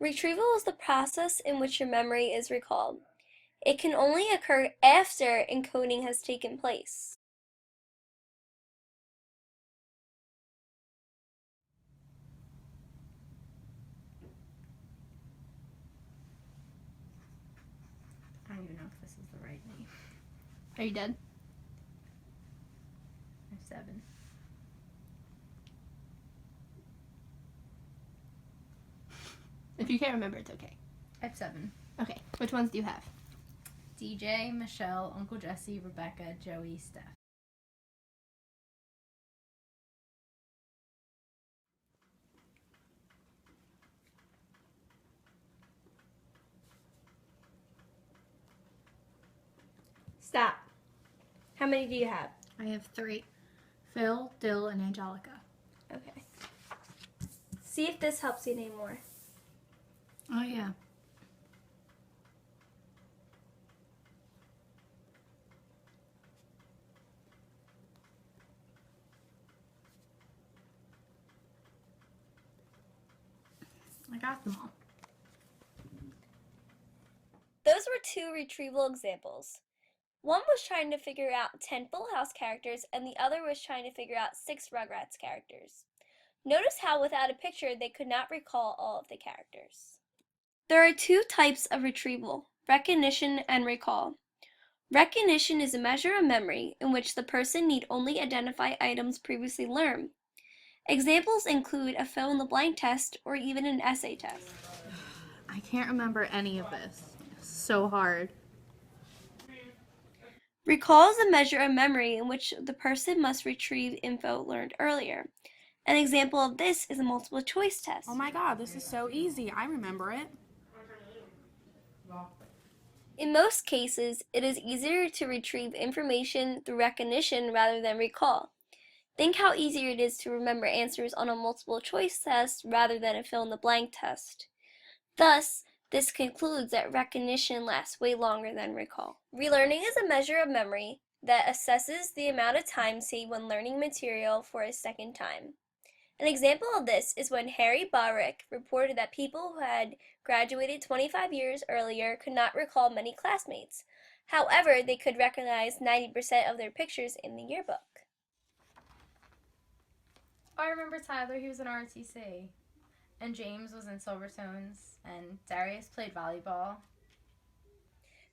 Retrieval is the process in which your memory is recalled. It can only occur after encoding has taken place. I don't even know if this is the right name. Are you dead? I have 7. If you can't remember, it's okay. I have 7. Okay. Which ones do you have? DJ, Michelle, Uncle Jesse, Rebecca, Joey, Steph. Stop. How many do you have? I have 3. Phil, Dill, and Angelica. Okay. See if this helps you name more. Oh, yeah. I got them all. Those were 2 retrieval examples. One was trying to figure out 10 Full House characters, and the other was trying to figure out 6 Rugrats characters. Notice how without a picture they could not recall all of the characters. There are 2 types of retrieval, recognition and recall. Recognition is a measure of memory in which the person need only identify items previously learned. Examples include a fill-in-the-blank test or even an essay test. I can't remember any of this. It's so hard. Recall is a measure of memory in which the person must retrieve info learned earlier. An example of this is a multiple choice test. Oh my god, this is so easy. I remember it. In most cases, it is easier to retrieve information through recognition rather than recall. Think how easier it is to remember answers on a multiple choice test rather than a fill-in-the-blank test. Thus, this concludes that recognition lasts way longer than recall. Relearning is a measure of memory that assesses the amount of time saved when learning material for a second time. An example of this is when Harry Barrick reported that people who had graduated 25 years earlier could not recall many classmates. However, they could recognize 90% of their pictures in the yearbook. Oh, I remember Tyler, he was in ROTC. And James was in Silvertones. And Darius played volleyball.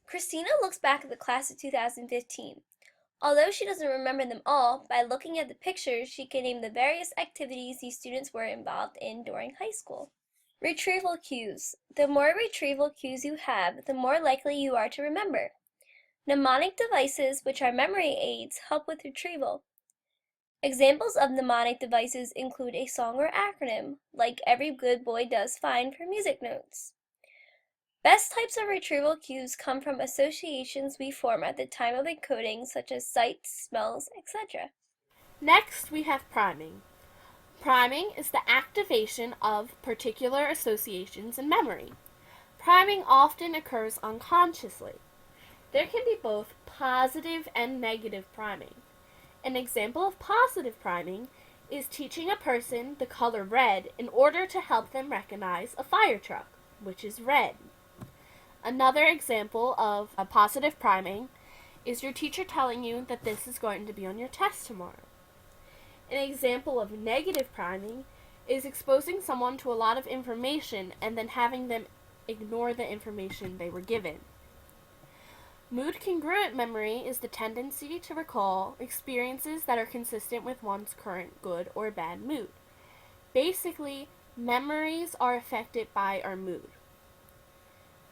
Christina looks back at the class of 2015. Although she doesn't remember them all, by looking at the pictures, she can name the various activities these students were involved in during high school. Retrieval cues. The more retrieval cues you have, the more likely you are to remember. Mnemonic devices, which are memory aids, help with retrieval. Examples of mnemonic devices include a song or acronym, like Every Good Boy Does Fine for music notes. Best types of retrieval cues come from associations we form at the time of encoding, such as sights, smells, etc. Next, we have priming. Priming is the activation of particular associations in memory. Priming often occurs unconsciously. There can be both positive and negative priming. An example of positive priming is teaching a person the color red in order to help them recognize a fire truck, which is red. Another example of a positive priming is your teacher telling you that this is going to be on your test tomorrow. An example of negative priming is exposing someone to a lot of information and then having them ignore the information they were given. Mood congruent memory is the tendency to recall experiences that are consistent with one's current good or bad mood. Basically, memories are affected by our mood.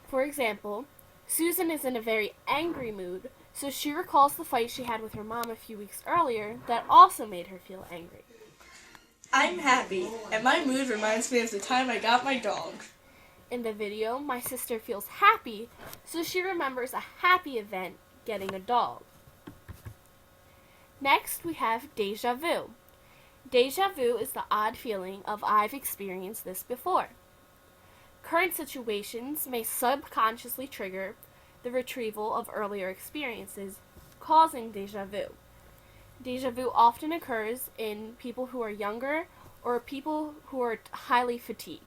For example, Susan is in a very angry mood, so she recalls the fight she had with her mom a few weeks earlier that also made her feel angry. I'm happy, and my mood reminds me of the time I got my dog. In the video, my sister feels happy, so she remembers a happy event, getting a dog. Next, we have déjà vu. Déjà vu is the odd feeling of I've experienced this before. Current situations may subconsciously trigger the retrieval of earlier experiences, causing déjà vu. Déjà vu often occurs in people who are younger or people who are highly fatigued.